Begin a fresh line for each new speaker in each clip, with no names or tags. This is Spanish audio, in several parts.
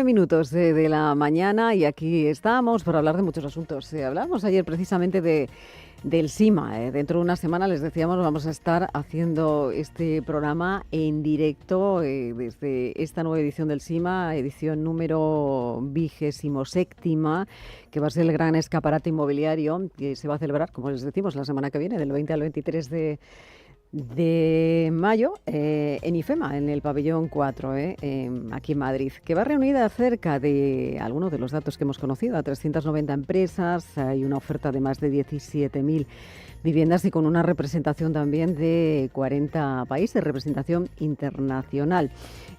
Minutos de la mañana y aquí estamos para hablar de muchos asuntos. Hablamos ayer precisamente del SIMA. Dentro de una semana, les decíamos, vamos a estar haciendo este programa en directo desde esta nueva edición del SIMA, edición número 27ª, que va a ser el gran escaparate inmobiliario que se va a celebrar, como les decimos, la semana que viene, del 20 al 23 de mayo, en IFEMA, en el pabellón 4, aquí en Madrid, que va reunida acerca de algunos de los datos que hemos conocido, a 390 empresas, hay una oferta de más de 17.000 viviendas y con una representación también de 40 países, representación internacional.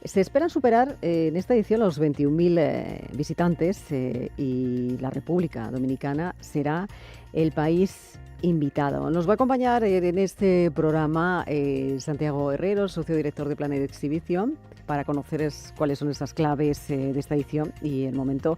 Se esperan superar en esta edición los 21.000 visitantes y la República Dominicana será el país invitado. Nos va a acompañar en este programa Santiago Herrero, socio director de Planet Exhibition, para conocer cuáles son esas claves de esta edición y el momento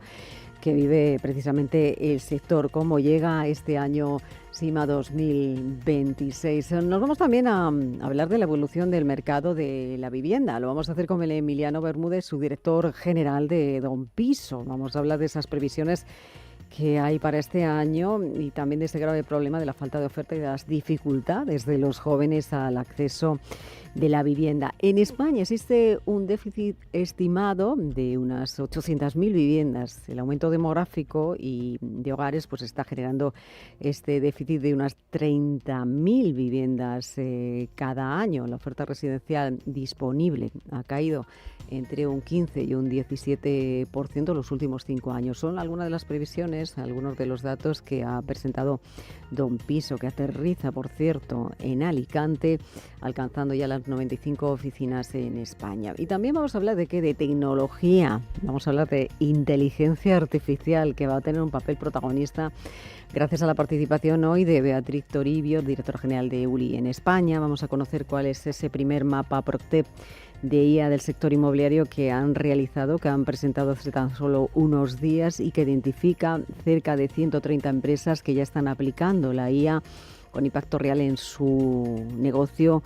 que vive precisamente el sector, cómo llega este año SIMA 2026. Nos vamos también a hablar de la evolución del mercado de la vivienda. Lo vamos a hacer con el Emiliano Bermúdez, su director general de Don Piso. Vamos a hablar de esas previsiones que hay para este año y también de ese grave problema de la falta de oferta y de las dificultades de los jóvenes al acceso de la vivienda. En España existe un déficit estimado de unas 800.000 viviendas. El aumento demográfico y de hogares pues está generando este déficit de unas 30.000 viviendas cada año. La oferta residencial disponible ha caído entre un 15 y un 17% en los últimos 5 años. Son algunas de las previsiones, algunos de los datos que ha presentado Don Piso, que aterriza, por cierto, en Alicante, alcanzando ya las 95 oficinas en España. Y también vamos a hablar de tecnología, vamos a hablar de inteligencia artificial, que va a tener un papel protagonista gracias a la participación hoy de Beatriz Toribio, directora general de EULI en España. Vamos a conocer cuál es ese primer mapa Proctep de IA del sector inmobiliario que han realizado, que han presentado hace tan solo unos días y que identifica cerca de 130 empresas que ya están aplicando la IA con impacto real en su negocio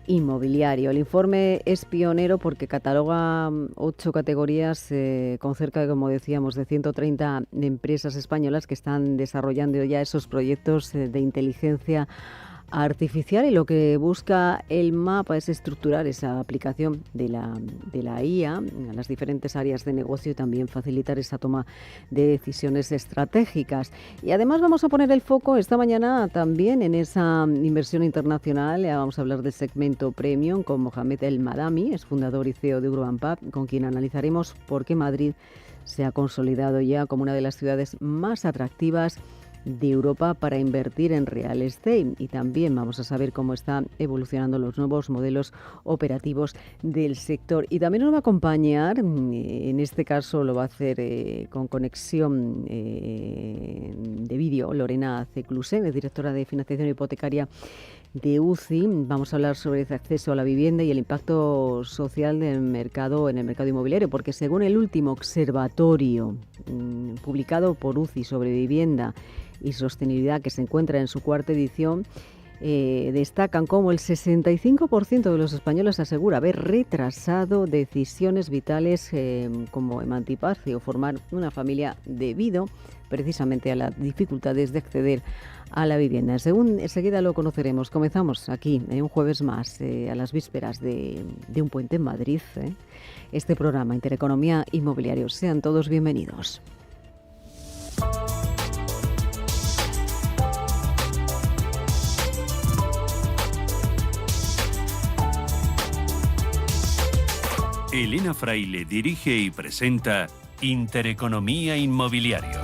inmobiliario. El informe es pionero porque cataloga 8 categorías con cerca de, como decíamos, de 130 empresas españolas que están desarrollando ya esos proyectos de inteligencia artificial, y lo que busca el mapa es estructurar esa aplicación de la IA a las diferentes áreas de negocio y también facilitar esa toma de decisiones estratégicas. Y además vamos a poner el foco esta mañana también en esa inversión internacional. Vamos a hablar del segmento premium con Mohamed El Madami, es fundador y CEO de Urbanpub, con quien analizaremos por qué Madrid se ha consolidado ya como una de las ciudades más atractivas de Europa para invertir en real estate, y también vamos a saber cómo están evolucionando los nuevos modelos operativos del sector. Y también nos va a acompañar, en este caso lo va a hacer con conexión de vídeo, Lorena Ceclusen, es directora de financiación hipotecaria de UCI. Vamos a hablar sobre ese acceso a la vivienda y el impacto social del mercado en el mercado inmobiliario, porque según el último observatorio publicado por UCI sobre vivienda y sostenibilidad, que se encuentra en su 4ª edición, destacan cómo el 65% de los españoles asegura haber retrasado decisiones vitales como emanciparse o formar una familia debido precisamente a las dificultades de acceder a la vivienda. Enseguida lo conoceremos. Comenzamos aquí, un jueves más, a las vísperas de un puente en Madrid, este programa Intereconomía Inmobiliario. Sean todos bienvenidos.
Elena Fraile dirige y presenta Intereconomía Inmobiliario.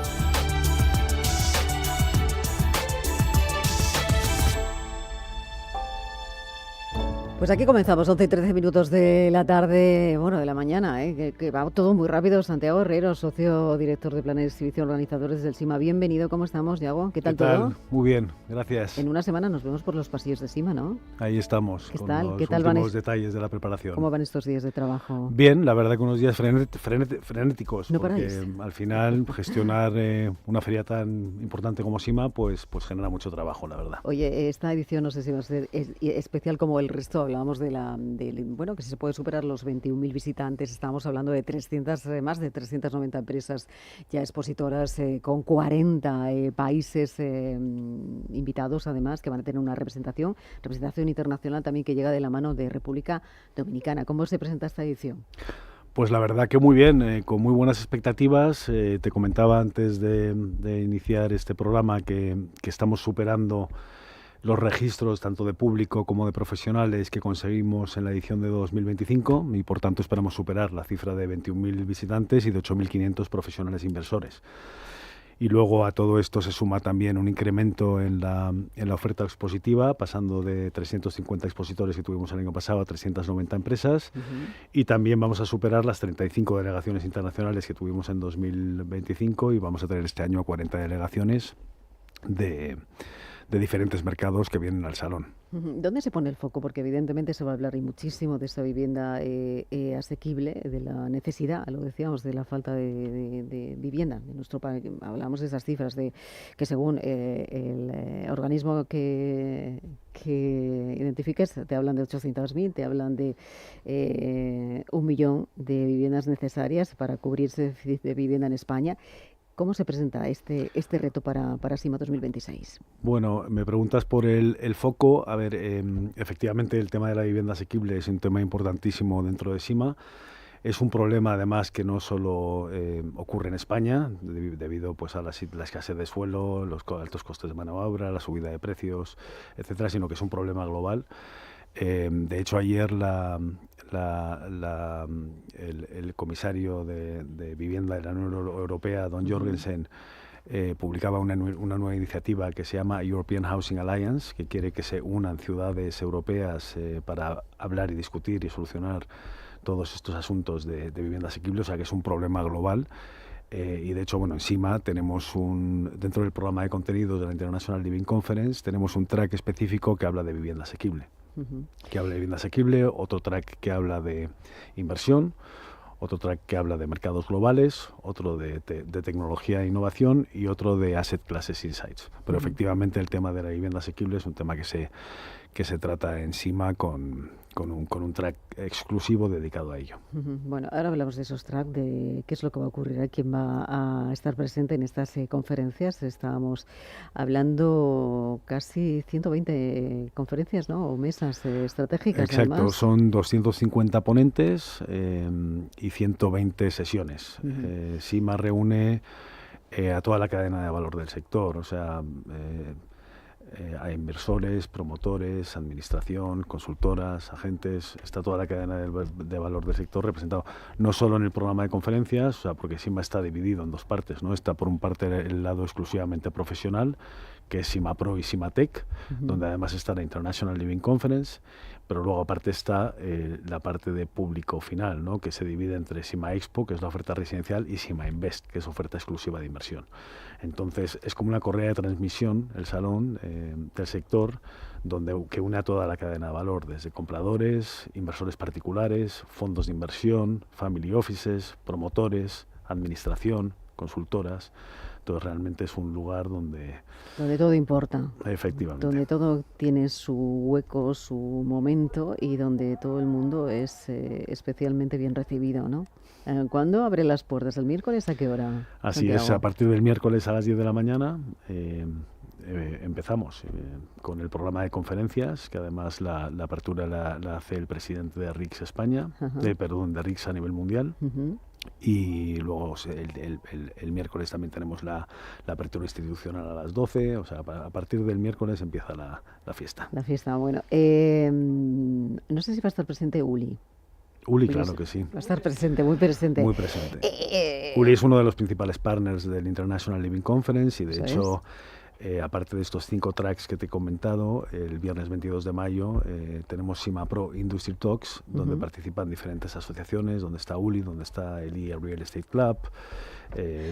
Pues aquí comenzamos, 11 y 13 minutos de la tarde, bueno, de la mañana, que va todo muy rápido. Santiago Herrero, socio director de Planes Exhibición, organizadores del SIMA. Bienvenido, ¿cómo estamos, Yago? ¿Qué tal todo?
Muy bien, gracias.
En una semana nos vemos por los pasillos de SIMA, ¿no?
Ahí estamos,
¿Qué
con
tal?
los
¿Qué tal
últimos detalles de la preparación.
¿Cómo van estos días de trabajo?
Bien, la verdad que unos días frenéticos,
¿No
porque
paráis?
al final gestionar una feria tan importante como SIMA pues genera mucho trabajo, la verdad.
Oye, esta edición no sé si va a ser especial como el resto hablábamos bueno, que se puede superar los 21.000 visitantes. Estamos hablando de más de 390 empresas ya expositoras, con 40 países invitados, además, que van a tener una representación internacional también que llega de la mano de República Dominicana. ¿Cómo se presenta esta edición?
Pues la verdad que muy bien, con muy buenas expectativas. Te comentaba antes de iniciar este programa que estamos superando los registros tanto de público como de profesionales que conseguimos en la edición de 2025 y por tanto esperamos superar la cifra de 21.000 visitantes y de 8.500 profesionales inversores. Y luego a todo esto se suma también un incremento en la oferta expositiva, pasando de 350 expositores que tuvimos el año pasado a 390 empresas. Y también vamos a superar las 35 delegaciones internacionales que tuvimos en 2025 y vamos a tener este año 40 delegaciones de diferentes mercados que vienen al salón.
¿Dónde se pone el foco? Porque evidentemente se va a hablar y muchísimo de esta vivienda asequible, de la necesidad, lo decíamos, de la falta de vivienda en nuestro país. Hablamos de esas cifras, de que según el organismo que identifiques, te hablan de 800.000, te hablan de 1 millón de viviendas necesarias para cubrirse el déficit de vivienda en España. ¿Cómo se presenta este reto para SIMA 2026?
Bueno, me preguntas por el foco. A ver, efectivamente el tema de la vivienda asequible es un tema importantísimo dentro de SIMA. Es un problema además que no solo ocurre en España, debido pues a la escasez de suelo, los altos costes de mano de obra, la subida de precios, etcétera, sino que es un problema global. De hecho, ayer el comisario de Vivienda de la Unión Europea, Don Jorgensen, publicaba una nueva iniciativa que se llama European Housing Alliance, que quiere que se unan ciudades europeas para hablar y discutir y solucionar todos estos asuntos de vivienda asequible, o sea que es un problema global. Y de hecho, bueno, en SIMA tenemos dentro del programa de contenidos de la International Living Conference, tenemos un track específico que habla de vivienda asequible. Que habla de vivienda asequible, otro track que habla de inversión, otro track que habla de mercados globales, otro de tecnología e innovación y otro de asset classes insights. Pero efectivamente el tema de la vivienda asequible es un tema que se trata encima con un track exclusivo dedicado a ello.
Bueno, ahora hablamos de esos tracks, de qué es lo que va a ocurrir, quién va a estar presente en estas conferencias. Estábamos hablando casi 120 conferencias, ¿no? O mesas estratégicas.
Exacto,
además.
Son 250 ponentes y 120 sesiones. SIMA reúne a toda la cadena de valor del sector, o sea, a inversores, promotores, administración, consultoras, agentes, está toda la cadena de valor del sector representado, no solo en el programa de conferencias, o sea, porque SIMA está dividido en dos partes, ¿no? Está por un parte el lado exclusivamente profesional, que es SIMA Pro y SIMA Tech, donde además está la International Living Conference, pero luego aparte está la parte de público final, ¿no? Que se divide entre SIMA Expo, que es la oferta residencial, y SIMA Invest, que es oferta exclusiva de inversión. Entonces es como una correa de transmisión, el salón del sector, que une a toda la cadena de valor, desde compradores, inversores particulares, fondos de inversión, family offices, promotores, administración, consultoras. Entonces realmente es un lugar donde
todo importa.
Efectivamente.
Donde todo tiene su hueco, su momento y donde todo el mundo es especialmente bien recibido, ¿no? ¿Cuándo abre las puertas? ¿El miércoles a qué hora?
Así
Santiago?
es, a partir del miércoles a las 10 de la mañana empezamos con el programa de conferencias, que además la apertura la hace el presidente de RICS España, de RICS a nivel mundial. Y luego el miércoles también tenemos la apertura institucional a las 12, o sea, a partir del miércoles empieza la fiesta.
La fiesta, bueno. No sé si va a estar presente Uli.
Uli, claro que sí.
Va a estar presente, muy presente.
Muy presente. Uli es uno de los principales partners del International Living Conference y de hecho, aparte de estos 5 tracks que te he comentado, el viernes 22 de mayo tenemos SIMA Pro Industry Talks, donde participan diferentes asociaciones, donde está Uli, donde está el IA Real Estate Club,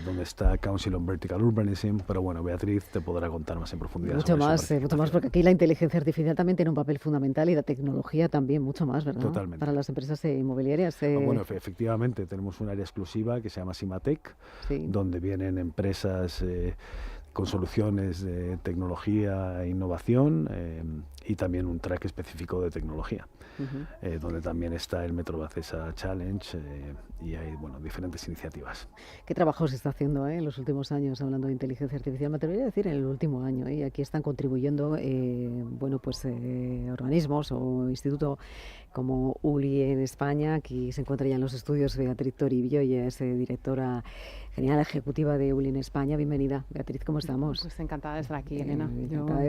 donde está Council on Vertical Urbanism, pero bueno, Beatriz te podrá contar más en profundidad.
Mucho más, porque aquí la inteligencia artificial también tiene un papel fundamental y la tecnología también mucho más, ¿verdad?
Totalmente.
Para las empresas inmobiliarias.
Bueno, efectivamente, tenemos un área exclusiva que se llama SIMA Tech, donde vienen empresas con soluciones de tecnología e innovación y también un track específico de tecnología, donde también está el Metro Bacesa Challenge y hay diferentes iniciativas.
¿Qué trabajo se está haciendo en los últimos años hablando de inteligencia artificial? Me atrevería a decir en el último año. Y aquí están contribuyendo organismos o institutos como ULI en España. Aquí se encuentra ya en los estudios Beatriz Toribio, ella es directora general ejecutiva de ULI en España. Bienvenida, Beatriz, ¿cómo estamos?
Pues encantada de estar aquí, Elena.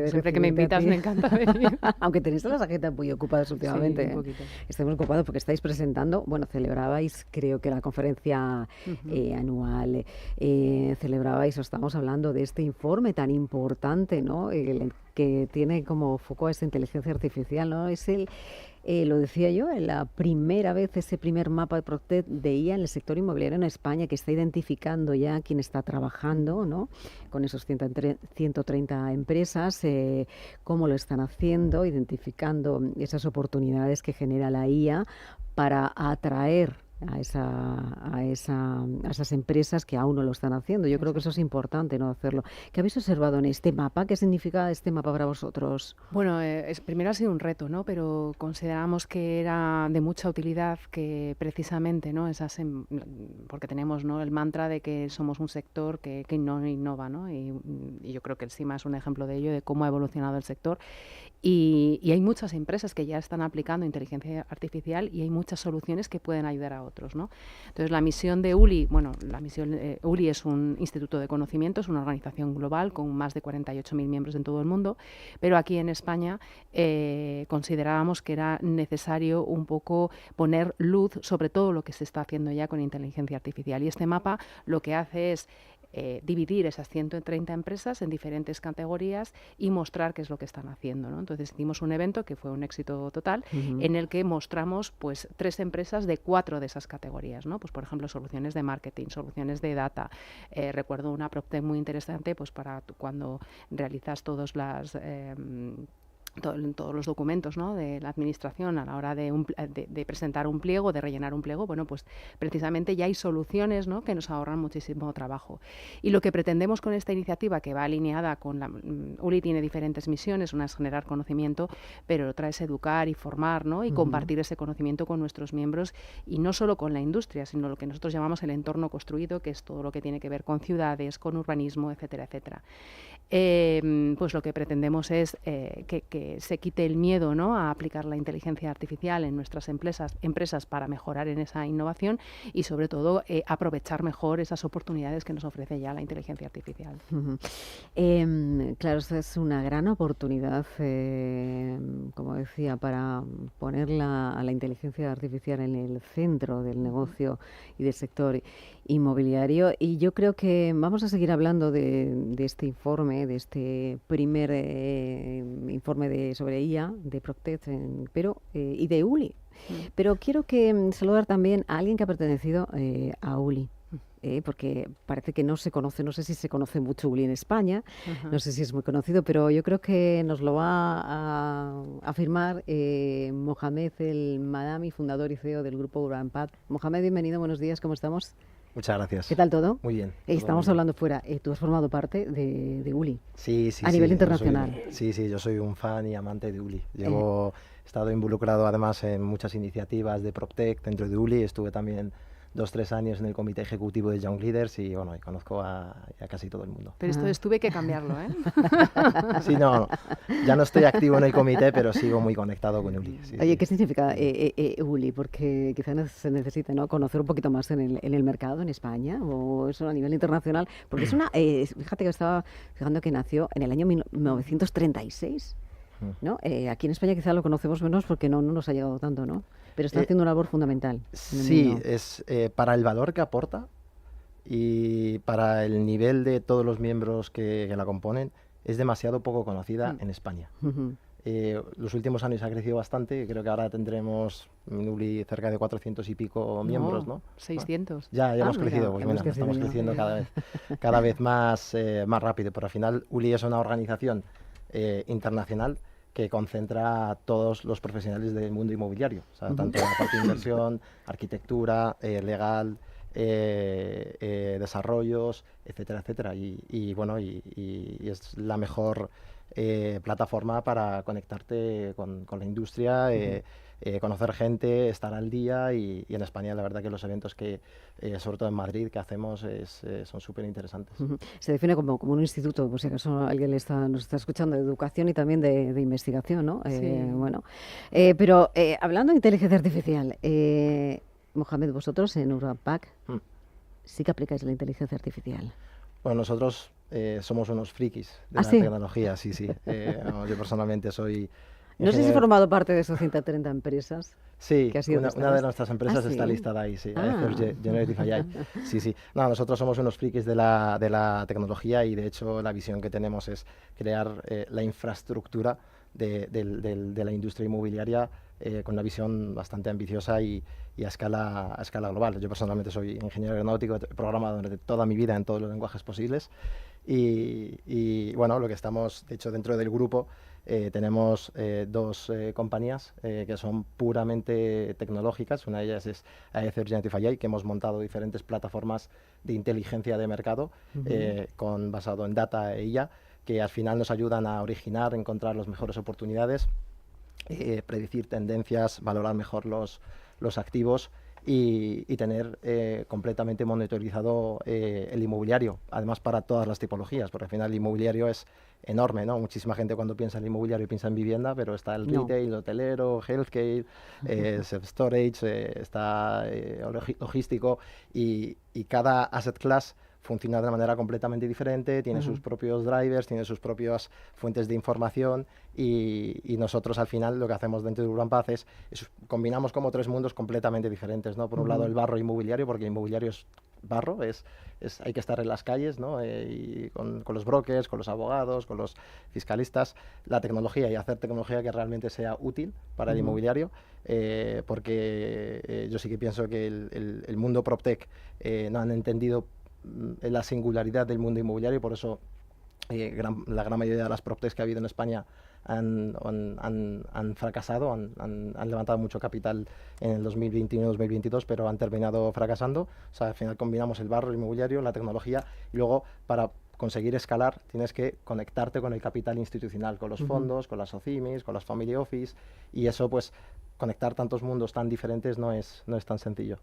Siempre que me invitas me encanta venir. Aunque tenéis las agendas muy ocupadas últimamente.
Sí, un poquito.
Estáis muy ocupados porque estáis presentando, celebrabais, creo que la conferencia anual, celebrabais, o estamos hablando de este informe tan importante, ¿no? Que tiene como foco a esta inteligencia artificial, ¿no? Es lo decía yo, la primera vez, ese primer mapa de PropTech de IA en el sector inmobiliario en España, que está identificando ya quién está trabajando, ¿no? Con esos 130 empresas, cómo lo están haciendo, identificando esas oportunidades que genera la IA para atraer a esas empresas que aún no lo están haciendo. Yo creo que eso es importante, ¿no? Hacerlo. ¿Qué habéis observado en este mapa? ¿Qué significa este mapa para vosotros?
Bueno, primero ha sido un reto, ¿no? Pero consideramos que era de mucha utilidad que precisamente, ¿no? Porque tenemos, ¿no?, el mantra de que somos un sector que no innova, ¿no? Y yo creo que el SIMA es un ejemplo de ello, de cómo ha evolucionado el sector. Y hay muchas empresas que ya están aplicando inteligencia artificial y hay muchas soluciones que pueden ayudar a otros, ¿no? Entonces, la misión de ULI, ULI es un instituto de conocimiento, es una organización global con más de 48.000 miembros en todo el mundo, pero aquí en España considerábamos que era necesario un poco poner luz sobre todo lo que se está haciendo ya con inteligencia artificial. Y este mapa lo que hace es dividir esas 130 empresas en diferentes categorías y mostrar qué es lo que están haciendo, ¿no? Entonces hicimos un evento que fue un éxito total, en el que mostramos pues 3 empresas de 4 de esas categorías, ¿no? Pues por ejemplo soluciones de marketing, soluciones de data. Recuerdo una PropTech muy interesante pues para cuando realizas todos los documentos, ¿no?, de la administración a la hora de presentar un pliego, de rellenar un pliego. Bueno, pues precisamente ya hay soluciones, ¿no?, que nos ahorran muchísimo trabajo. Y lo que pretendemos con esta iniciativa, que va alineada con ULI tiene diferentes misiones, una es generar conocimiento, pero otra es educar y formar, ¿no?, y compartir ese conocimiento con nuestros miembros, y no solo con la industria, sino lo que nosotros llamamos el entorno construido, que es todo lo que tiene que ver con ciudades, con urbanismo, etcétera, etcétera. Pues lo que pretendemos es que se quite el miedo, ¿no?, a aplicar la inteligencia artificial en nuestras empresas para mejorar en esa innovación y sobre todo aprovechar mejor esas oportunidades que nos ofrece ya la inteligencia artificial.
Claro, esta es una gran oportunidad, como decía, para poner a la inteligencia artificial en el centro del negocio y del sector inmobiliario. Y yo creo que vamos a seguir hablando de este informe, de este primer informe sobre IA, de PropTech, y de ULI. Pero quiero saludar también a alguien que ha pertenecido a ULI. Porque parece que no se conoce, no sé si se conoce mucho ULI en España, no sé si es muy conocido, pero yo creo que nos lo va a afirmar Mohamed El Madami, fundador y CEO del grupo Urbanpath. Mohamed, bienvenido, buenos días, ¿cómo estamos?
Muchas gracias.
¿Qué tal todo?
Muy bien.
Estamos hablando fuera. Tú has formado parte de ULI.
Sí.
A nivel internacional.
Sí, yo soy un fan y amante de ULI. He estado involucrado además en muchas iniciativas de PropTech dentro de ULI. Estuve también 2-3 años en el comité ejecutivo de Young Leaders y bueno, conozco a casi todo el mundo.
Pero esto tuve que cambiarlo, ¿eh?
Sí, ya no estoy activo en el comité, pero sigo muy conectado con ULI. Sí,
Oye, ¿qué significa ULI? Porque quizás se necesite, ¿no?, conocer un poquito más en el mercado en España, o eso a nivel internacional, porque es fíjate que estaba fijando que nació en el año 1936. ¿No? Aquí en España quizá lo conocemos menos porque no nos ha llegado tanto, ¿no? Pero está haciendo una labor fundamental.
Sí, es para el valor que aporta y para el nivel de todos los miembros que la componen, es demasiado poco conocida en España. Los últimos años ha crecido bastante, creo que ahora tendremos en ULI cerca de 400 y pico miembros, ¿no?
600.
Ya hemos crecido, pues bueno, estamos creciendo cada vez más rápido, pero al final ULI es una organización internacional que concentra a todos los profesionales del mundo inmobiliario, o sea, tanto en la parte de inversión, arquitectura, legal, desarrollos, etcétera, etcétera. Bueno, es la mejor plataforma para conectarte con la industria, conocer gente, estar al día y en España la verdad que los eventos que, sobre todo en Madrid, que hacemos son súper interesantes.
Se define como un instituto, por si acaso alguien nos está escuchando, de educación y también de investigación, ¿no?
Sí.
Pero hablando de inteligencia artificial, Mohamed, vosotros en Urbanpac sí que aplicáis la inteligencia artificial.
Bueno, nosotros somos unos frikis de la
¿Sí?
tecnología, sí. Yo personalmente soy...
No sé si he formado parte de esos 130 empresas.
Sí,
que ha sido
una de nuestras empresas
¿Ah,
está
sí?
listada ahí, sí,
Ah.
Aether Generative AI. Sí. No, nosotros somos unos frikis de la tecnología y de hecho la visión que tenemos es crear la infraestructura de la industria inmobiliaria con una visión bastante ambiciosa y a escala global. Yo personalmente soy ingeniero aeronáutico, he programado durante toda mi vida en todos los lenguajes posibles y bueno, lo que estamos, de hecho, dentro del grupo tenemos dos compañías que son puramente tecnológicas. Una de ellas es Aether Generative AI, que hemos montado diferentes plataformas de inteligencia de mercado basado en data e IA, que al final nos ayudan a originar, encontrar las mejores oportunidades, predecir tendencias, valorar mejor los activos y tener completamente monitorizado el inmobiliario, además para todas las tipologías, porque al final el inmobiliario es enorme, ¿no? Muchísima gente cuando piensa en inmobiliario piensa en vivienda, pero está el retail, hotelero, healthcare, self-storage, está logístico y cada asset class funciona de una manera completamente diferente, tiene sus propios drivers, tiene sus propias fuentes de información y nosotros al final lo que hacemos dentro de Urbanpac es combinamos como tres mundos completamente diferentes, ¿no? Por un lado el barro inmobiliario, porque el inmobiliario es barro, hay que estar en las calles, ¿no? Y con los brokers, con los abogados, con los fiscalistas, la tecnología y hacer tecnología que realmente sea útil para el inmobiliario, porque yo sí que pienso que el mundo PropTech no han entendido la singularidad del mundo inmobiliario, por eso la gran mayoría de las PropTechs que ha habido en España han fracasado, han levantado mucho capital en el 2021-2022, pero han terminado fracasando. O sea, al final combinamos el barro inmobiliario, la tecnología, y luego para conseguir escalar tienes que conectarte con el capital institucional, con los fondos, con las OCIMIs, con las Family Office, y eso pues conectar tantos mundos tan diferentes no es tan sencillo.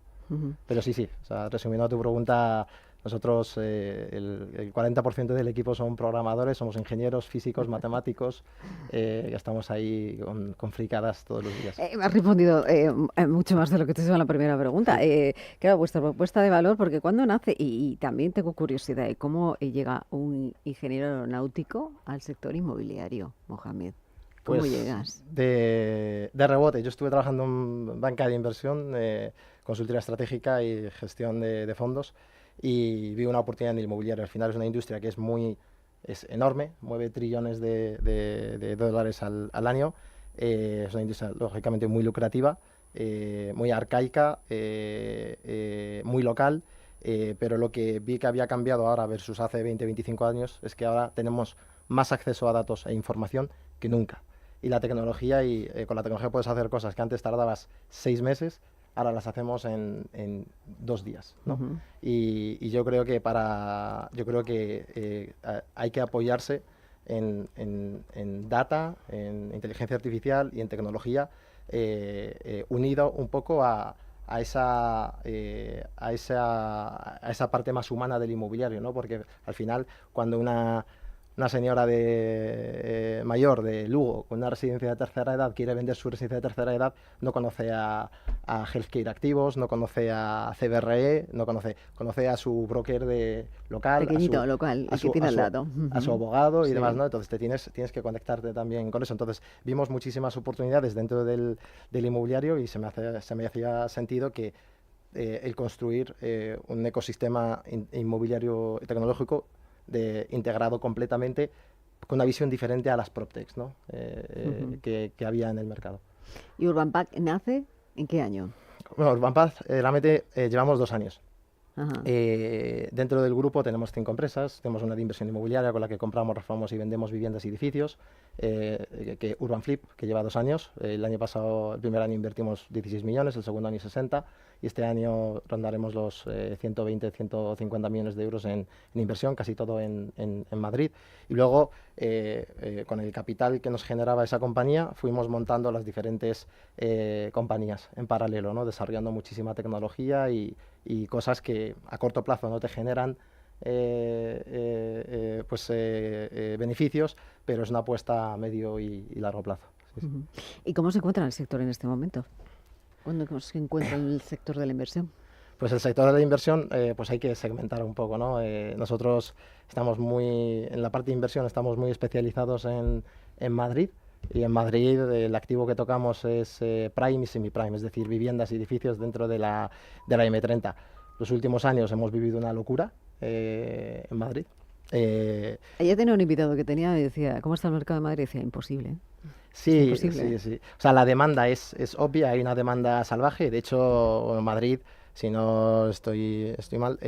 Pero sí, o sea, resumiendo a tu pregunta, nosotros el 40% del equipo son programadores, somos ingenieros, físicos, matemáticos, que estamos ahí con fricadas todos los días.
Me has respondido mucho más de lo que te hizo en la primera pregunta. Claro, vuestra propuesta de valor, porque ¿cuándo nace? Y también tengo curiosidad, ¿cómo llega un ingeniero aeronáutico al sector inmobiliario, Mohamed? ¿Cómo
pues,
llegas?
De rebote. Yo estuve trabajando en banca de inversión, consultoría estratégica y gestión de fondos, y vi una oportunidad en el inmobiliario. Al final es una industria que es enorme, mueve trillones de dólares al año. Es una industria lógicamente muy lucrativa, muy arcaica, muy local, pero lo que vi que había cambiado ahora versus hace 20-25 años es que ahora tenemos más acceso a datos e información que nunca. Y la tecnología, con la tecnología puedes hacer cosas que antes tardabas 6 meses, ahora las hacemos en 2 días, ¿no? Y yo creo que hay que apoyarse en data, en inteligencia artificial y en tecnología, unido un poco a esa parte más humana del inmobiliario, ¿no? Porque al final cuando una señora mayor de Lugo con una residencia de tercera edad quiere vender su residencia de tercera edad, no conoce a Healthcare Activos, no conoce a CBRE, no conoce a su broker local,
pequeñito, local, el que tiene al lado,
a su abogado y
sí.
demás, ¿no? Entonces tienes que conectarte también con eso. Entonces vimos muchísimas oportunidades dentro del inmobiliario y se me hacía sentido que el construir un ecosistema inmobiliario tecnológico integrado completamente con una visión diferente a las PropTechs, ¿no? Que había en el mercado.
¿Y Urbanpac nace en qué año?
Bueno, Urbanpac realmente llevamos 2 años.
Ajá.
Dentro del grupo tenemos 5 empresas, tenemos una de inversión inmobiliaria con la que compramos, reformamos y vendemos viviendas y edificios, que Urbanflip, que lleva 2 años. El año pasado, el primer año invertimos 16 millones, el segundo año 60, y este año rondaremos los 120, 150 millones de euros en inversión, casi todo en Madrid. Y luego, con el capital que nos generaba esa compañía, fuimos montando las diferentes compañías en paralelo, ¿no? Desarrollando muchísima tecnología y cosas que a corto plazo no te generan beneficios, pero es una apuesta a medio y largo plazo. Sí, sí.
¿Y cómo se encuentra el sector en este momento? ¿Cuándo se encuentra en el sector de la inversión?
Pues el sector de la inversión, pues hay que segmentar un poco, ¿no? Nosotros estamos en la parte de inversión estamos muy especializados en Madrid, y en Madrid el activo que tocamos es prime y semi-prime, es decir, viviendas y edificios dentro de la M30. Los últimos años hemos vivido una locura en Madrid.
Ayer tenía un invitado que me decía, ¿cómo está el mercado de Madrid? Y decía, imposible.
Sí, sí. O sea, la demanda es obvia, hay una demanda salvaje. De hecho, en Madrid, si no estoy mal,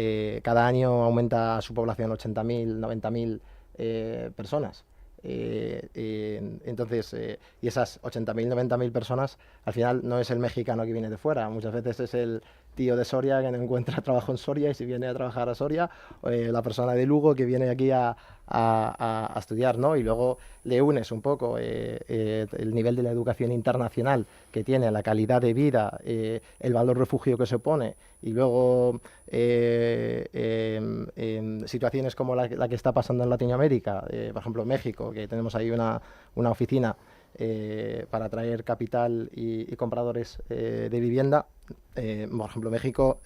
cada año aumenta su población 80.000, 90.000 personas. Entonces, y esas 80.000, 90.000 personas, al final no es el mexicano que viene de fuera, muchas veces es el tío de Soria que no encuentra trabajo en Soria y si viene a trabajar a Soria, la persona de Lugo que viene aquí a estudiar, ¿no? Y luego le unes un poco el nivel de la educación internacional que tiene, la calidad de vida, el valor refugio que se pone, y luego situaciones como la que está pasando en Latinoamérica, por ejemplo México, que tenemos ahí una oficina para atraer capital y compradores de vivienda. Por ejemplo, México,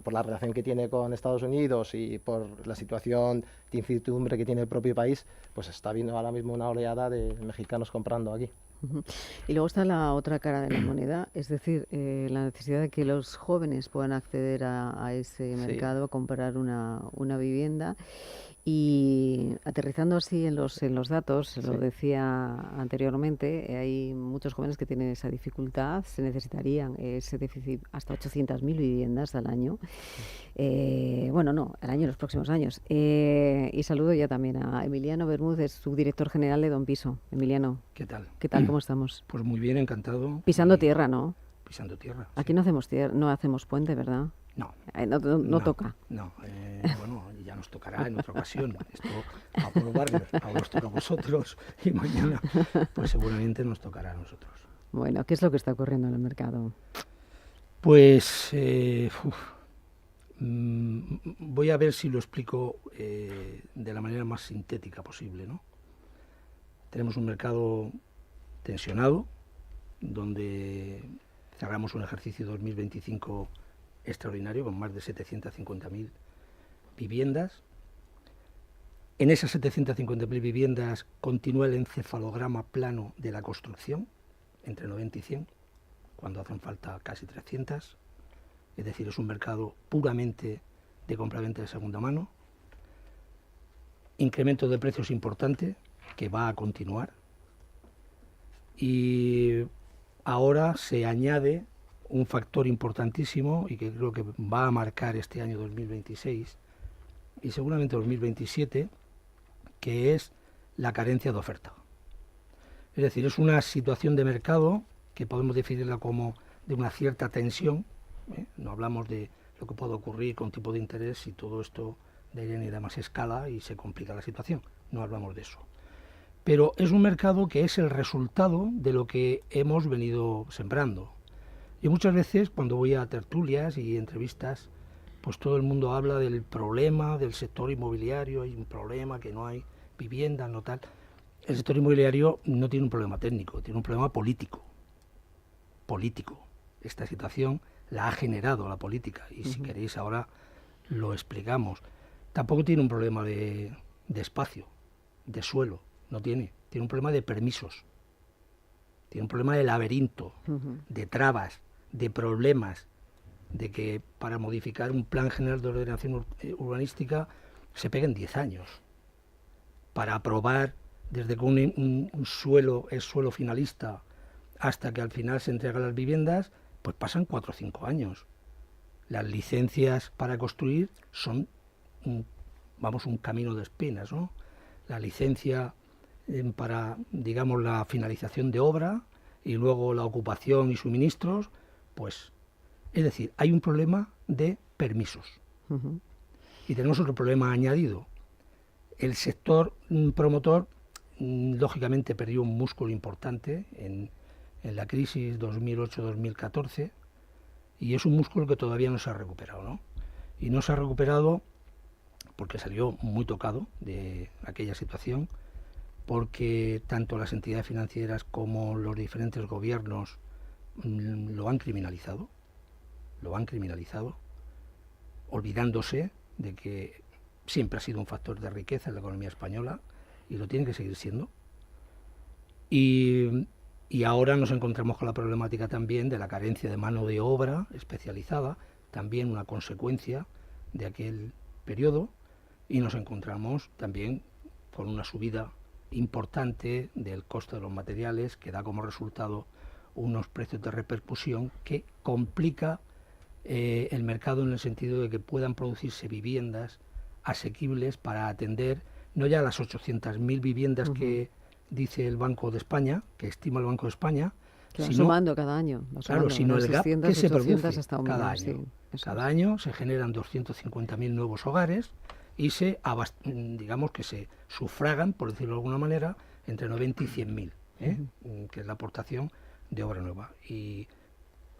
por la relación que tiene con Estados Unidos y por la situación de incertidumbre que tiene el propio país, pues está viendo ahora mismo una oleada de mexicanos comprando aquí.
Y luego está la otra cara de la moneda, es decir, la necesidad de que los jóvenes puedan acceder a ese mercado, a comprar una vivienda. Y aterrizando así en los datos, lo decía anteriormente, hay muchos jóvenes que tienen esa dificultad, se necesitarían ese déficit hasta 800.000 viviendas al año. Al año, los próximos años. Y saludo ya también a Emiliano Bermúdez, subdirector general de Don Piso. Emiliano.
¿Qué tal?
¿Qué tal? ¿Cómo estamos?
Pues muy bien, encantado.
Pisando tierra, ¿no?
Pisando tierra.
Aquí no hacemos puente, ¿verdad?
No.
No toca.
No, bueno, ya nos tocará en otra ocasión. Esto a por barrios, ahora os toca a vosotros y mañana pues seguramente nos tocará a nosotros.
Bueno, ¿qué es lo que está ocurriendo en el mercado?
Pues voy a ver si lo explico de la manera más sintética posible, ¿no? Tenemos un mercado tensionado, donde cerramos un ejercicio 2025 extraordinario, con más de 750.000 viviendas. En esas 750.000 viviendas continúa el encefalograma plano de la construcción, entre 90 y 100, cuando hacen falta casi 300. Es decir, es un mercado puramente de compraventa de segunda mano. Incremento de precios importante, que va a continuar. Y ahora se añade un factor importantísimo y que creo que va a marcar este año 2026 y seguramente 2027, que es la carencia de oferta. Es decir, es una situación de mercado que podemos definirla como de una cierta tensión. No hablamos de lo que puede ocurrir con tipo de interés si todo esto de más escala y se complica la situación. No hablamos de eso. Pero es un mercado que es el resultado de lo que hemos venido sembrando. Y muchas veces cuando voy a tertulias y entrevistas, pues todo el mundo habla del problema del sector inmobiliario, hay un problema, que no hay vivienda, no tal. El sector inmobiliario no tiene un problema técnico, tiene un problema político. Esta situación la ha generado la política y si queréis ahora lo explicamos. Tampoco tiene un problema de espacio, de suelo, no tiene un problema de permisos, tiene un problema de laberinto, de trabas, de problemas, de que para modificar un plan general de ordenación urbanística se peguen 10 años. Para aprobar desde que un suelo es suelo finalista hasta que al final se entregan las viviendas, pues pasan 4 o 5 años. Las licencias para construir son un camino de espinas, ¿no? La licencia para, digamos, la finalización de obra y luego la ocupación y suministros, pues Es decir, hay un problema de permisos. Y tenemos otro problema añadido. El sector promotor, lógicamente, perdió un músculo importante en la crisis 2008-2014 y es un músculo que todavía no se ha recuperado, ¿no? Y no se ha recuperado porque salió muy tocado de aquella situación, porque tanto las entidades financieras como los diferentes gobiernos lo han criminalizado, olvidándose de que siempre ha sido un factor de riqueza en la economía española y lo tiene que seguir siendo. Y ahora nos encontramos con la problemática también de la carencia de mano de obra especializada, también una consecuencia de aquel periodo, y nos encontramos también con una subida importante del coste de los materiales que da como resultado unos precios de repercusión que complica el mercado en el sentido de que puedan producirse viviendas asequibles para atender no ya las 800.000 viviendas que dice el Banco de España, que estima el Banco de España,
que va sumando cada año.
Claro, sino el gap que se produce cada año.
Sí,
cada año se generan 250.000 nuevos hogares y digamos que se sufragan, por decirlo de alguna manera, entre 90 y 100.000, que es la aportación de obra nueva. Y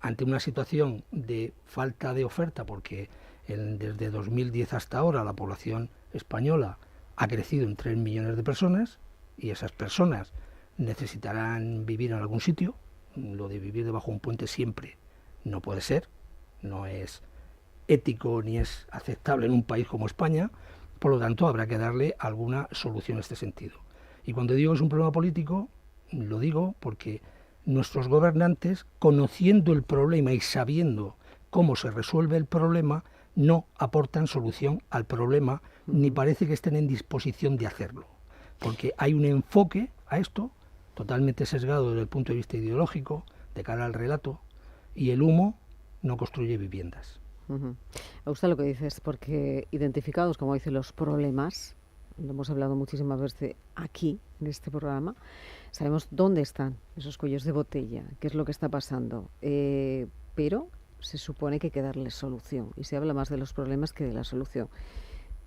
ante una situación de falta de oferta, porque desde 2010 hasta ahora la población española ha crecido en 3 millones de personas y esas personas necesitarán vivir en algún sitio. Lo de vivir debajo de un puente siempre no puede ser, no es ético ni es aceptable en un país como España, por lo tanto habrá que darle alguna solución en este sentido. Y cuando digo que es un problema político, lo digo porque nuestros gobernantes, conociendo el problema y sabiendo cómo se resuelve el problema, no aportan solución al problema, ni parece que estén en disposición de hacerlo. Porque hay un enfoque a esto totalmente sesgado desde el punto de vista ideológico, de cara al relato, y el humo no construye viviendas.
Me gusta lo que dices, porque identificados, como dicen, los problemas, lo hemos hablado muchísimas veces aquí, en este programa, sabemos dónde están esos cuellos de botella, qué es lo que está pasando, pero se supone que hay que darles solución, y se habla más de los problemas que de la solución.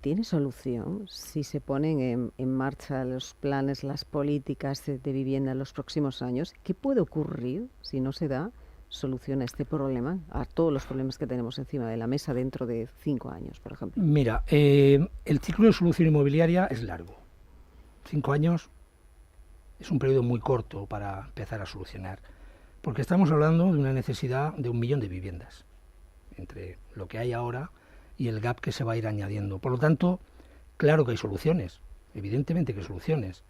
¿Tiene solución si se ponen en marcha los planes, las políticas de vivienda en los próximos años? ¿Qué puede ocurrir si no se da solución a este problema, a todos los problemas que tenemos encima de la mesa dentro de 5 años, por ejemplo?
Mira, el ciclo de solución inmobiliaria es largo. 5 años es un periodo muy corto para empezar a solucionar, porque estamos hablando de una necesidad de 1 millón de viviendas, entre lo que hay ahora y el gap que se va a ir añadiendo. Por lo tanto, claro que hay soluciones, evidentemente que hay soluciones.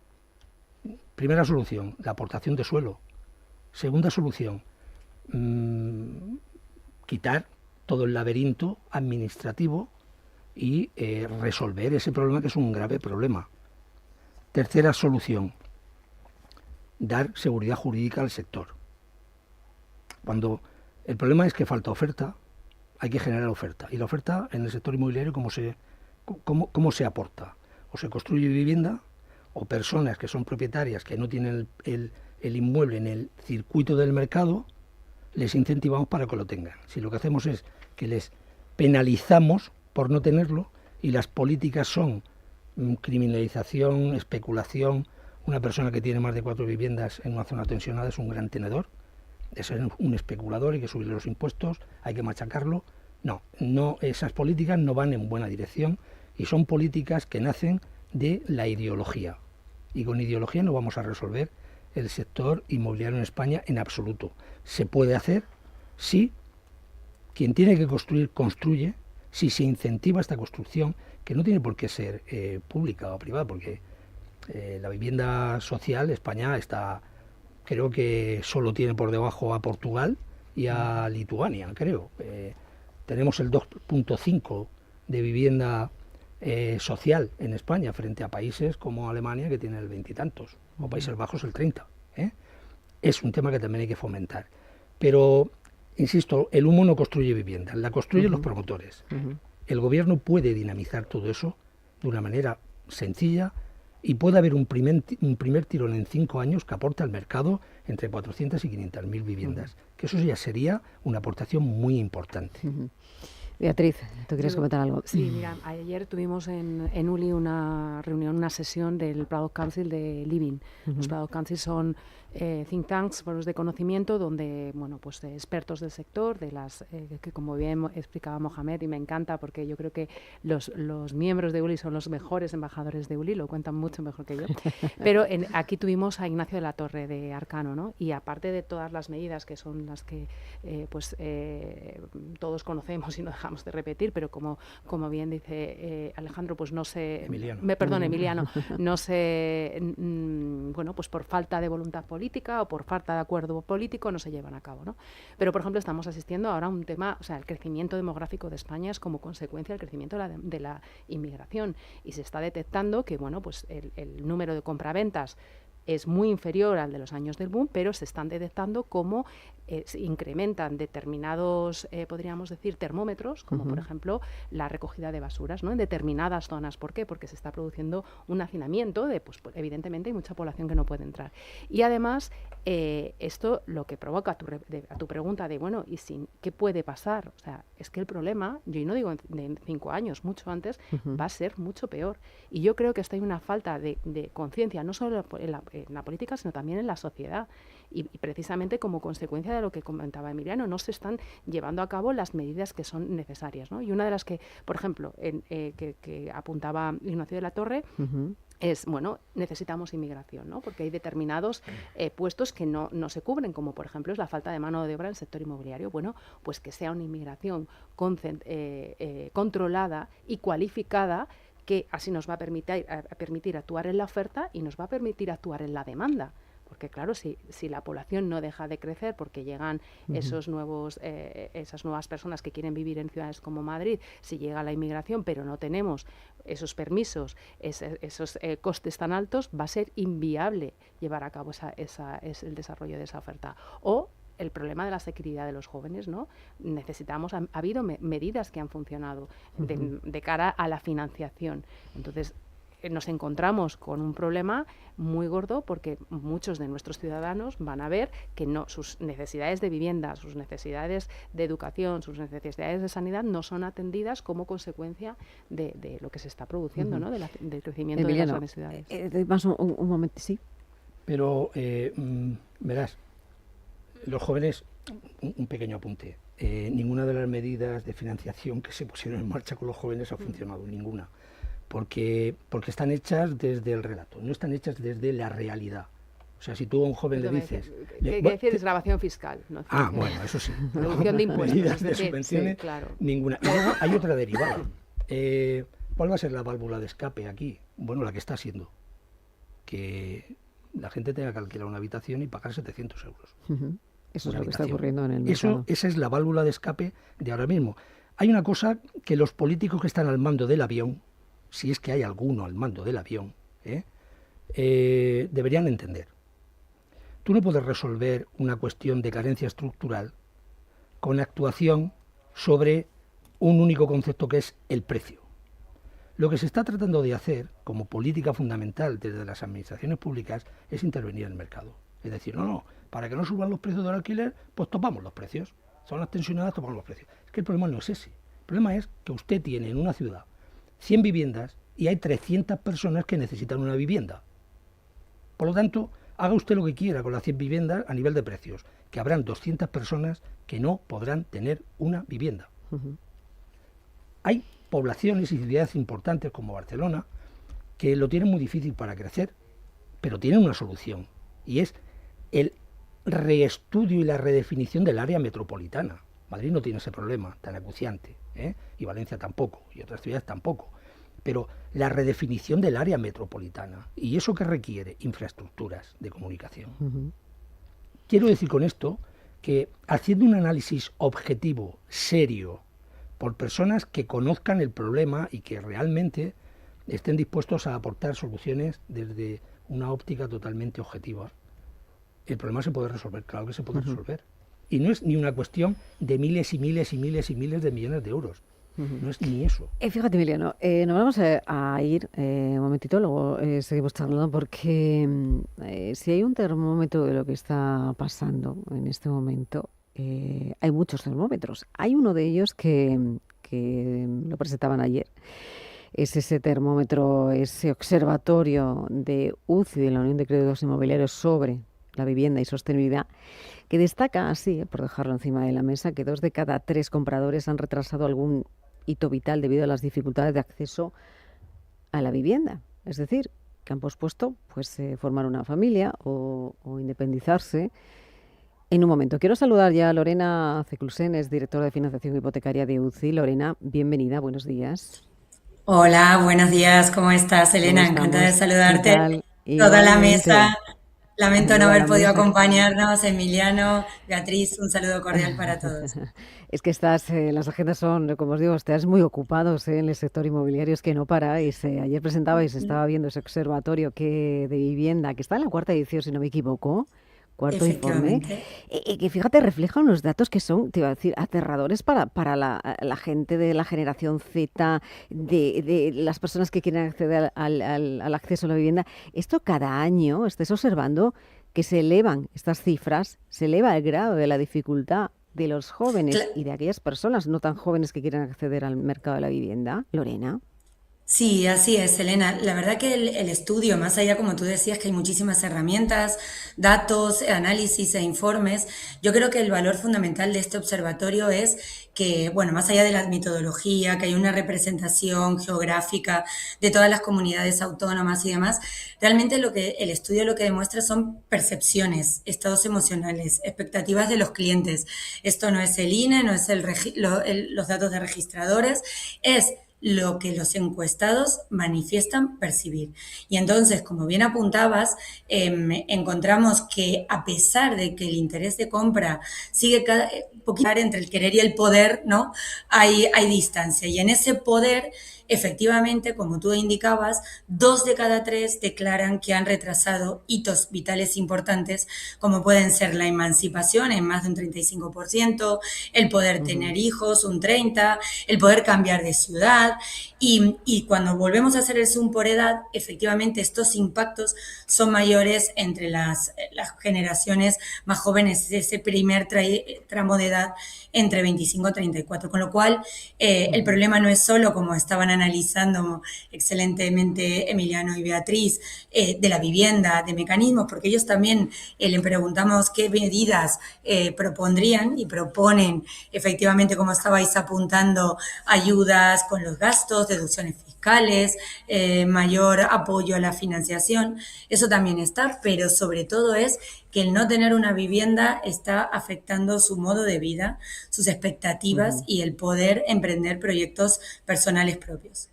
Primera solución, la aportación de suelo. Segunda solución, quitar todo el laberinto administrativo y resolver ese problema, que es un grave problema. Tercera solución, dar seguridad jurídica al sector. Cuando el problema es que falta oferta, hay que generar oferta. Y la oferta en el sector inmobiliario, ¿cómo se aporta? O se construye vivienda, o personas que son propietarias, que no tienen el inmueble en el circuito del mercado, les incentivamos para que lo tengan. Si lo que hacemos es que les penalizamos por no tenerlo, y las políticas son criminalización, especulación. Una persona que tiene más de 4 viviendas en una zona tensionada es un gran tenedor, es un especulador, hay que subirle los impuestos, hay que machacarlo. No, esas políticas no van en buena dirección y son políticas que nacen de la ideología. Y con ideología no vamos a resolver el sector inmobiliario en España en absoluto. Se puede hacer si quien tiene que construir, construye, si se incentiva esta construcción, que no tiene por qué ser pública o privada, porque la vivienda social, España está, creo que solo tiene por debajo a Portugal y a Lituania, creo. Tenemos el 2.5 de vivienda social en España, frente a países como Alemania, que tiene el 20 y tantos, o Países Bajos el 30. Es un tema que también hay que fomentar. Pero, insisto, el humo no construye vivienda, la construyen los promotores. El gobierno puede dinamizar todo eso de una manera sencilla, y puede haber un primer tirón en 5 años que aporte al mercado entre 400 y 500.000 viviendas, que eso ya sería una aportación muy importante.
Beatriz, ¿tú quieres comentar algo?
Sí, mira, ayer tuvimos en ULI una reunión, una sesión del Product Council de Living. Los Product Council son think tanks, foros de conocimiento, donde, bueno, pues expertos del sector, de las que como bien explicaba Mohamed, y me encanta porque yo creo que los miembros de ULI son los mejores embajadores de ULI, lo cuentan mucho mejor que yo. Pero aquí tuvimos a Ignacio de la Torre de Arcano, ¿no? Y aparte de todas las medidas que son las que todos conocemos y no dejamos de repetir, pero como bien dice Alejandro, pues no sé, Emiliano, no sé, bueno, pues por falta de voluntad política o por falta de acuerdo político no se llevan a cabo, ¿no? Pero, por ejemplo, estamos asistiendo ahora a un tema, o sea, el crecimiento demográfico de España es como consecuencia del crecimiento de la inmigración, y se está detectando que, bueno, pues el número de compraventas es muy inferior al de los años del boom, pero se están detectando cómo se incrementan determinados, podríamos decir, termómetros, como por ejemplo la recogida de basuras, ¿no? En determinadas zonas. ¿Por qué? Porque se está produciendo un hacinamiento de, pues evidentemente hay mucha población que no puede entrar. Y además, esto lo que provoca a tu pregunta de, bueno, ¿y qué puede pasar? O sea, es que el problema, yo no digo en 5 años, mucho antes, va a ser mucho peor. Y yo creo que hay una falta de conciencia, no solo en la política, sino también en la sociedad. Y precisamente como consecuencia de lo que comentaba Emiliano, no se están llevando a cabo las medidas que son necesarias, ¿no? Y una de las que, por ejemplo, que apuntaba Ignacio de la Torre, es, bueno, necesitamos inmigración, ¿no? Porque hay determinados puestos que no se cubren, como por ejemplo es la falta de mano de obra en el sector inmobiliario. Bueno, pues que sea una inmigración controlada y cualificada, que así nos va a permitir actuar en la oferta y nos va a permitir actuar en la demanda. Porque claro, si la población no deja de crecer porque llegan esas nuevas personas que quieren vivir en ciudades como Madrid, si llega la inmigración pero no tenemos esos permisos, esos costes tan altos, va a ser inviable llevar a cabo el desarrollo de esa oferta. O el problema de la seguridad de los jóvenes, ¿no? Ha habido medidas que han funcionado de cara a la financiación. Entonces, nos encontramos con un problema muy gordo porque muchos de nuestros ciudadanos van a ver que sus necesidades de vivienda, sus necesidades de educación, sus necesidades de sanidad no son atendidas como consecuencia de lo que se está produciendo, ¿no? Del crecimiento
Emiliano,
de las necesidades.
Más un momento, sí.
Pero, verás, los jóvenes, un pequeño apunte, ninguna de las medidas de financiación que se pusieron en marcha con los jóvenes ha funcionado, ninguna. Porque están hechas desde el relato, no están hechas desde la realidad. O sea, si tú a un joven le dices...
¿Qué decir? Desgravación fiscal. ¿No?
Bueno, eso sí.
Reducción de impuestos.
Medidas de subvenciones, sí, claro. Ninguna. Y luego hay otra derivada. ¿Cuál va a ser la válvula de escape aquí? Bueno, la que está siendo. Que la gente tenga que alquilar una habitación y pagar 700 euros.
Eso es lo que está ocurriendo en el mercado.
Esa es la válvula de escape de ahora mismo. Hay una cosa que los políticos que están al mando del avión, si es que hay alguno al mando del avión, deberían entender. Tú no puedes resolver una cuestión de carencia estructural con actuación sobre un único concepto que es el precio. Lo que se está tratando de hacer como política fundamental desde las administraciones públicas es intervenir en el mercado. Es decir, para que no suban los precios del alquiler, pues topamos los precios. Son las tensionadas, topamos los precios. Es que el problema no es ese. El problema es que usted tiene en una ciudad 100 viviendas y hay 300 personas que necesitan una vivienda. Por lo tanto, haga usted lo que quiera con las 100 viviendas a nivel de precios, que habrán 200 personas que no podrán tener una vivienda. Hay poblaciones y ciudades importantes como Barcelona que lo tienen muy difícil para crecer, pero tienen una solución, y es el reestudio y la redefinición del área metropolitana. Madrid no tiene ese problema tan acuciante, y Valencia tampoco, y otras ciudades tampoco. Pero la redefinición del área metropolitana, ¿y eso qué requiere? Infraestructuras de comunicación. Quiero decir con esto que haciendo un análisis objetivo, serio, por personas que conozcan el problema y que realmente estén dispuestos a aportar soluciones desde una óptica totalmente objetiva, el problema se puede resolver, claro que se puede resolver. Y no es ni una cuestión de miles y miles y miles y miles de millones de euros. No es ni eso.
Fíjate, Emiliano, nos vamos a ir un momentito, luego seguimos charlando, porque si hay un termómetro de lo que está pasando en este momento, hay muchos termómetros. Hay uno de ellos que lo presentaban ayer. Es ese termómetro, ese observatorio de UCI, de la Unión de Créditos Inmobiliarios, sobre la vivienda y sostenibilidad, que destaca así, por dejarlo encima de la mesa, que 2 de cada 3 compradores han retrasado algún hito vital debido a las dificultades de acceso a la vivienda. Es decir, que han pospuesto pues, formar una familia o independizarse en un momento. Quiero saludar ya a Lorena Ceclusen, es directora de financiación hipotecaria de UCI. Lorena, bienvenida, buenos días.
Hola, buenos días, ¿cómo estás, Elena? Encantada de saludarte. Toda la mesa. Lamento no haber podido acompañarnos, Emiliano, Beatriz, un saludo cordial para todos.
Es que las agendas son, como os digo, estás muy ocupados en el sector inmobiliario, es que no paráis. Ayer presentabais, estaba viendo ese observatorio de vivienda, que está en la 4ª edición, si no me equivoco. 4º informe, que fíjate, refleja unos datos que son, te iba a decir, aterradores para la gente de la generación Z, de las personas que quieren acceder al acceso a la vivienda. Esto cada año, estáis observando que se elevan estas cifras, se eleva el grado de la dificultad de los jóvenes y de aquellas personas no tan jóvenes que quieren acceder al mercado de la vivienda. Lorena.
Sí, así es, Elena. La verdad que el estudio, más allá, como tú decías, que hay muchísimas herramientas, datos, análisis e informes, yo creo que el valor fundamental de este observatorio es que, bueno, más allá de la metodología, que hay una representación geográfica de todas las comunidades autónomas y demás, realmente el estudio lo que demuestra son percepciones, estados emocionales, expectativas de los clientes. Esto no es el INE, no es los datos de registradores, es lo que los encuestados manifiestan percibir. Y entonces, como bien apuntabas, encontramos que a pesar de que el interés de compra sigue poquito entre el querer y el poder, ¿no? Hay distancia. Y en ese poder, efectivamente, como tú indicabas, 2 de cada 3 declaran que han retrasado hitos vitales importantes, como pueden ser la emancipación en más de un 35%, el poder tener hijos, un 30%, el poder cambiar de ciudad. Y cuando volvemos a hacer el zoom por edad, efectivamente estos impactos son mayores entre las generaciones más jóvenes, ese primer tramo de edad entre 25 y 34. Con lo cual, el problema no es solo, como estaban analizando excelentemente Emiliano y Beatriz, de la vivienda, de mecanismos, porque ellos también le preguntamos qué medidas propondrían y proponen, efectivamente, como estabais apuntando, ayudas con los gastos, deducciones fiscales, mayor apoyo a la financiación. Eso también está, pero sobre todo es que el no tener una vivienda está afectando su modo de vida, sus expectativas y el poder emprender proyectos personales propios.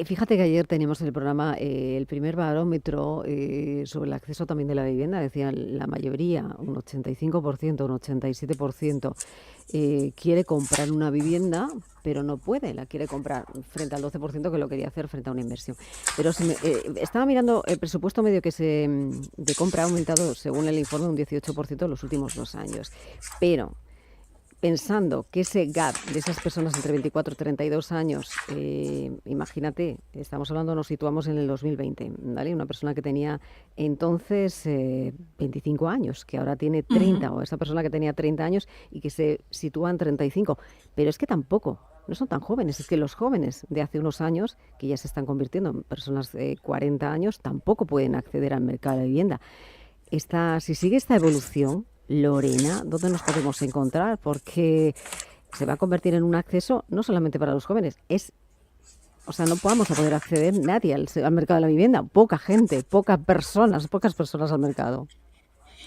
Fíjate que ayer teníamos en el programa el primer barómetro sobre el acceso también de la vivienda. Decían la mayoría, un 85%, un 87%, quiere comprar una vivienda, pero no puede, la quiere comprar, frente al 12% que lo quería hacer frente a una inversión. Pero estaba mirando el presupuesto medio de compra ha aumentado, según el informe, un 18% en los últimos 2 años. Pero pensando que ese gap de esas personas entre 24 y 32 años, imagínate, estamos hablando, nos situamos en el 2020, ¿vale? Una persona que tenía entonces 25 años, que ahora tiene 30, o esa persona que tenía 30 años y que se sitúa en 35. Pero es que tampoco, no son tan jóvenes, es que los jóvenes de hace unos años, que ya se están convirtiendo en personas de 40 años, tampoco pueden acceder al mercado de la vivienda. Si sigue esta evolución, Lorena, ¿dónde nos podemos encontrar? Porque se va a convertir en un acceso no solamente para los jóvenes, no vamos a poder acceder nadie al mercado de la vivienda, poca gente, pocas personas al mercado.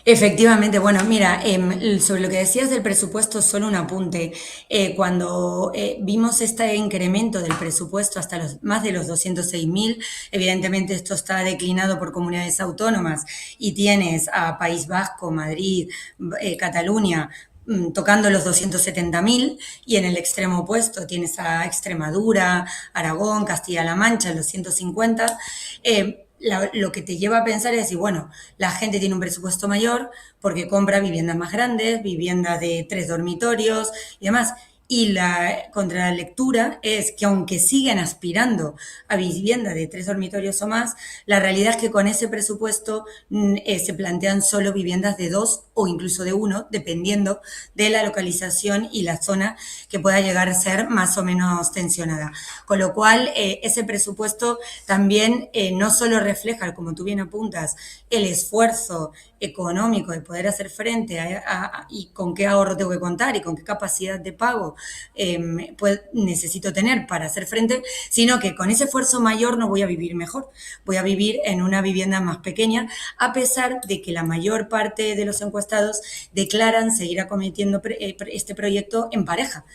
Efectivamente, bueno, mira, sobre lo que decías del presupuesto, solo un apunte. Cuando vimos este incremento del presupuesto hasta más de los 206.000, evidentemente esto está declinado por comunidades autónomas y tienes a País Vasco, Madrid, Cataluña, tocando los 270.000, y en el extremo opuesto tienes a Extremadura, Aragón, Castilla-La Mancha, los 150. Lo que te lleva a pensar es decir, bueno, la gente tiene un presupuesto mayor porque compra viviendas más grandes, viviendas de 3 dormitorios y demás. Y la contralectura es que aunque siguen aspirando a vivienda de 3 dormitorios o más, la realidad es que con ese presupuesto se plantean solo viviendas de 2 o incluso de 1, dependiendo de la localización y la zona que pueda llegar a ser más o menos tensionada. Con lo cual, ese presupuesto también no solo refleja, como tú bien apuntas, el esfuerzo económico de poder hacer frente y con qué ahorro tengo que contar y con qué capacidad de pago pues necesito tener para hacer frente, sino que con ese esfuerzo mayor no voy a vivir mejor, voy a vivir en una vivienda más pequeña, a pesar de que la mayor parte de los encuestados declaran seguir acometiendo este proyecto en pareja,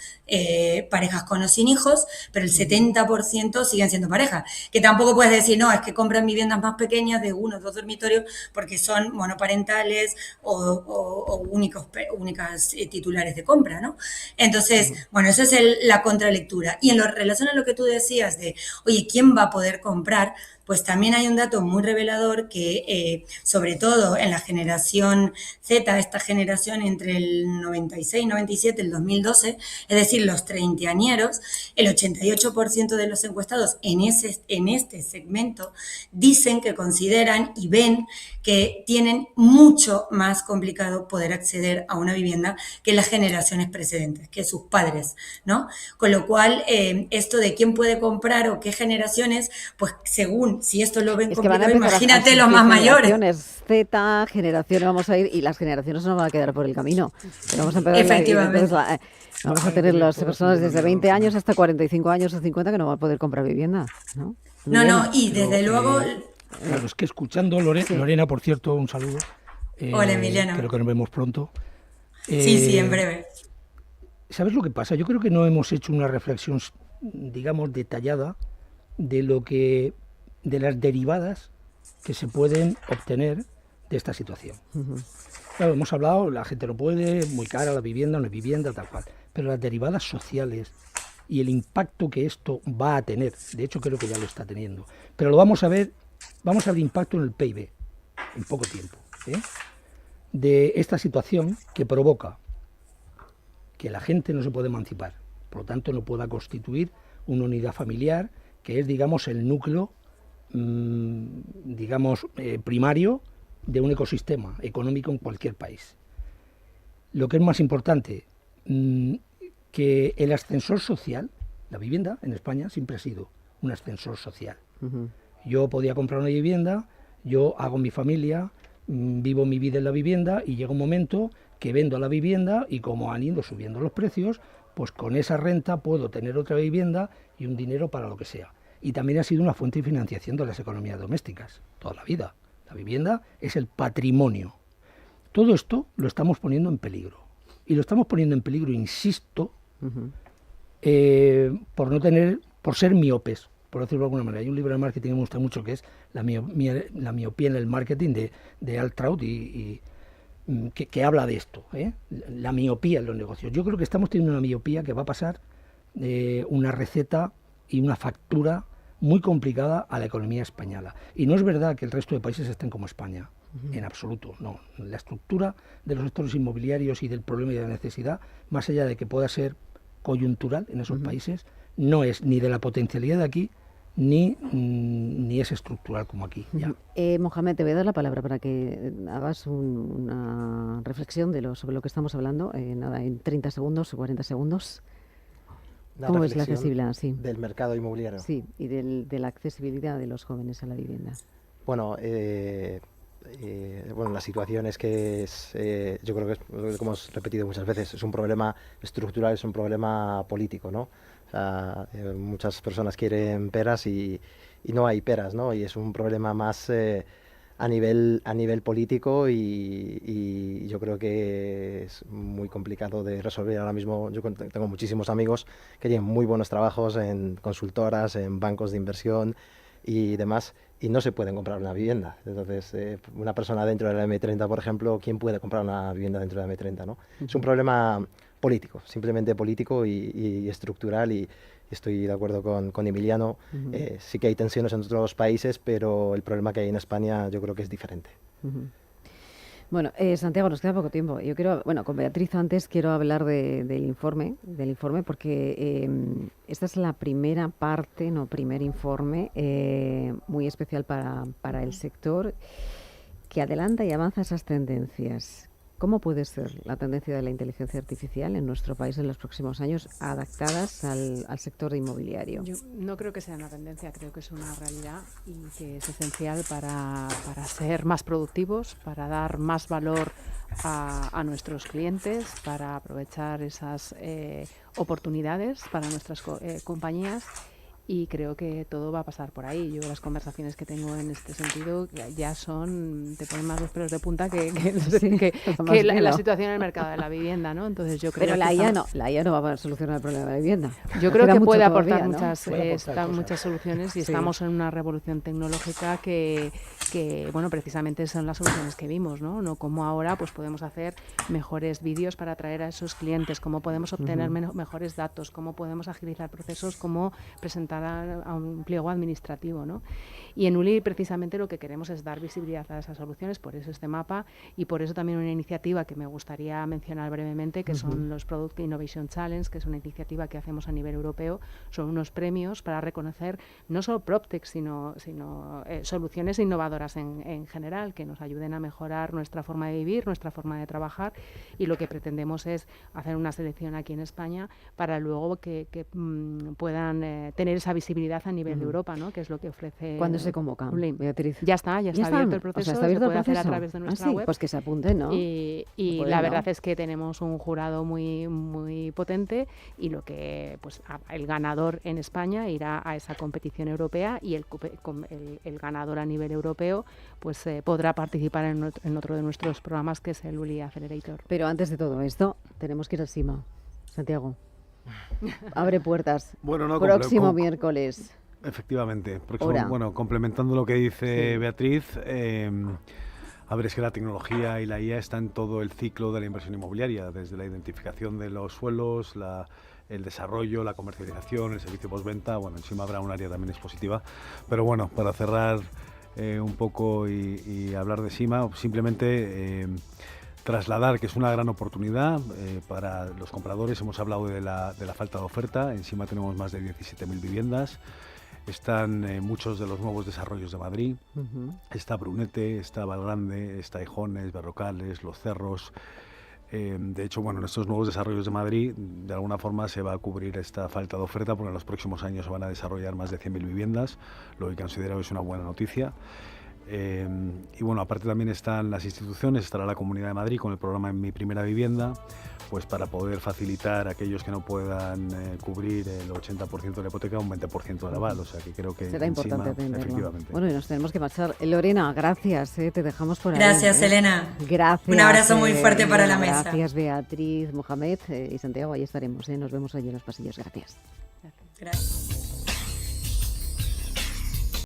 parejas con o sin hijos, pero el 70% siguen siendo pareja, que tampoco puedes decir, no, es que compran viviendas más pequeñas de 1 o 2 dormitorios porque son monoparentales o únicas titulares de compra, ¿no? Entonces, bueno, esa es la contralectura. Y en relación a lo que tú decías de, oye, ¿quién va a poder comprar? Pues también hay un dato muy revelador que, sobre todo en la generación Z, esta generación entre el 96, 97, el 2012, es decir, los treintañeros, el 88% de los encuestados en este segmento dicen que consideran y ven que tienen mucho más complicado poder acceder a una vivienda que las generaciones precedentes, que sus padres, ¿no? Con lo cual, esto de quién puede comprar o qué generaciones, pues según, si esto lo ven complicado, imagínate los más mayores.
Generaciones Z, generaciones, vamos a ir, y las generaciones no van a quedar por el camino. Pero vamos a empezar
Efectivamente.
Vamos a tener las personas desde 20 años hasta 45 años o 50 que no van a poder comprar vivienda, ¿no?
No, y desde luego...
Claro, es que escuchando, Lorena, por cierto, un saludo.
Hola, Emiliano.
Creo que nos vemos pronto.
Sí, en breve.
¿Sabes lo que pasa? Yo creo que no hemos hecho una reflexión, digamos, detallada de las derivadas que se pueden obtener de esta situación. Claro, hemos hablado, la gente no puede, muy cara la vivienda, no es vivienda, tal cual. Pero las derivadas sociales y el impacto que esto va a tener, de hecho creo que ya lo está teniendo, pero lo vamos a ver impacto en el PIB, en poco tiempo, de esta situación que provoca que la gente no se puede emancipar, por lo tanto no pueda constituir una unidad familiar que es, digamos, el núcleo, primario de un ecosistema económico en cualquier país. Lo que es más importante, que el ascensor social, la vivienda en España siempre ha sido un ascensor social. Yo podía comprar una vivienda, yo hago mi familia, vivo mi vida en la vivienda y llega un momento que vendo la vivienda y como han ido subiendo los precios, pues con esa renta puedo tener otra vivienda y un dinero para lo que sea. Y también ha sido una fuente de financiación de las economías domésticas, toda la vida. La vivienda es el patrimonio. Todo esto lo estamos poniendo en peligro. Y lo estamos poniendo en peligro, insisto, por ser miopes, por decirlo de alguna manera. Hay un libro de marketing que me gusta mucho que es La miopía en el marketing de Al Trout que habla de esto, la miopía en los negocios. Yo creo que estamos teniendo una miopía que va a pasar una receta y una factura muy complicada a la economía española. Y no es verdad que el resto de países estén como España, en absoluto, no. La estructura de los sectores inmobiliarios y del problema y de la necesidad, más allá de que pueda ser coyuntural en esos países, no es ni de la potencialidad de aquí, ni es estructural como aquí. Ya.
Mohamed, te voy a dar la palabra para que hagas una reflexión sobre lo que estamos hablando, en 30 segundos o 40 segundos. ¿Cómo es la accesibilidad? Sí.
Del mercado inmobiliario.
Sí, y de la accesibilidad de los jóvenes a la vivienda.
Bueno, la situación es que yo creo que como hemos repetido muchas veces, es un problema estructural, es un problema político, ¿no? O sea, muchas personas quieren peras y no hay peras, ¿no? Y es un problema más a nivel político y yo creo que es muy complicado de resolver ahora mismo. Yo tengo muchísimos amigos que tienen muy buenos trabajos en consultoras, en bancos de inversión y demás, y no se pueden comprar una vivienda. Entonces, una persona dentro de la M30, por ejemplo, ¿quién puede comprar una vivienda dentro de la M30, no? Es un problema político, simplemente político y estructural, y estoy de acuerdo con Emiliano. Sí que hay tensiones en otros países, pero el problema que hay en España yo creo que es diferente.
Bueno, Santiago, nos queda poco tiempo. Yo quiero, bueno, con Beatriz antes quiero hablar del informe, porque esta es la primera parte, primer informe muy especial para el sector que adelanta y avanza esas tendencias. ¿Cómo puede ser la tendencia de la inteligencia artificial en nuestro país en los próximos años adaptadas al sector inmobiliario?
Yo no creo que sea una tendencia, creo que es una realidad y que es esencial para ser más productivos, para dar más valor a nuestros clientes, para aprovechar esas oportunidades para nuestras compañías. Y creo que todo va a pasar por ahí. Yo las conversaciones que tengo en este sentido ya son, te ponen más los pelos de punta que la situación en el mercado de la vivienda, ¿no? Entonces yo creo
pero
que
la IA no va a solucionar el problema de la vivienda.
Yo creo que puede aportar
todavía,
muchas soluciones y estamos en una revolución tecnológica que bueno, precisamente son las soluciones que vimos, ¿no? No como ahora pues podemos hacer mejores vídeos para atraer a esos clientes, cómo podemos obtener mejores datos, cómo podemos agilizar procesos, cómo presentar a un pliego administrativo, ¿no? Y en ULI precisamente lo que queremos es dar visibilidad a esas soluciones, por eso este mapa y por eso también una iniciativa que me gustaría mencionar brevemente, que son los Product Innovation Challenge, que es una iniciativa que hacemos a nivel europeo. Son unos premios para reconocer no solo PropTech, sino soluciones innovadoras en general, que nos ayuden a mejorar nuestra forma de vivir, nuestra forma de trabajar, y lo que pretendemos es hacer una selección aquí en España para luego que puedan tener esa visibilidad a nivel de Europa, ¿no? Que es lo que ofrece.
¿Cuándo se convocan, Beatriz?
Ya está abierto el proceso, se puede hacer a través de nuestra web.
Pues que se apunten, ¿no?
Y la verdad es que tenemos un jurado muy, muy potente y lo que pues el ganador en España irá a esa competición europea y el ganador a nivel europeo pues podrá participar en otro de nuestros programas, que es el ULI Accelerator.
Pero antes de todo esto, tenemos que ir al CIMA. Santiago, abre puertas.
Bueno,
próximo miércoles.
Efectivamente. Bueno, complementando lo que dice Beatriz, a ver, es que la tecnología y la IA está en todo el ciclo de la inversión inmobiliaria, desde la identificación de los suelos, el desarrollo, la comercialización, el servicio postventa. Bueno, encima habrá un área también expositiva. Pero bueno, para cerrar un poco y hablar de SIMA, simplemente trasladar que es una gran oportunidad para los compradores. Hemos hablado de la falta de oferta. En SIMA tenemos más de 17.000 viviendas. Están muchos de los nuevos desarrollos de Madrid. Está Brunete, está Valgrande, está Ejones, Berrocales, Los Cerros. De hecho, bueno, en estos nuevos desarrollos de Madrid, de alguna forma se va a cubrir esta falta de oferta, porque en los próximos años se van a desarrollar más de 100.000 viviendas, lo que considero es una buena noticia. Y bueno, aparte también están las instituciones, estará la Comunidad de Madrid con el programa En Mi Primera Vivienda, pues para poder facilitar a aquellos que no puedan cubrir el 80% de la hipoteca, un 20% del aval. O sea que creo que
será importante atenderlo.
Efectivamente.
Bueno, y nos tenemos que marchar. Lorena, gracias, te dejamos por ahí.
Gracias, Elena.
Gracias.
Un abrazo muy fuerte para la mesa.
Gracias, Beatriz, Mohamed y Santiago, ahí estaremos. Nos vemos allí en los pasillos. Gracias.
Gracias.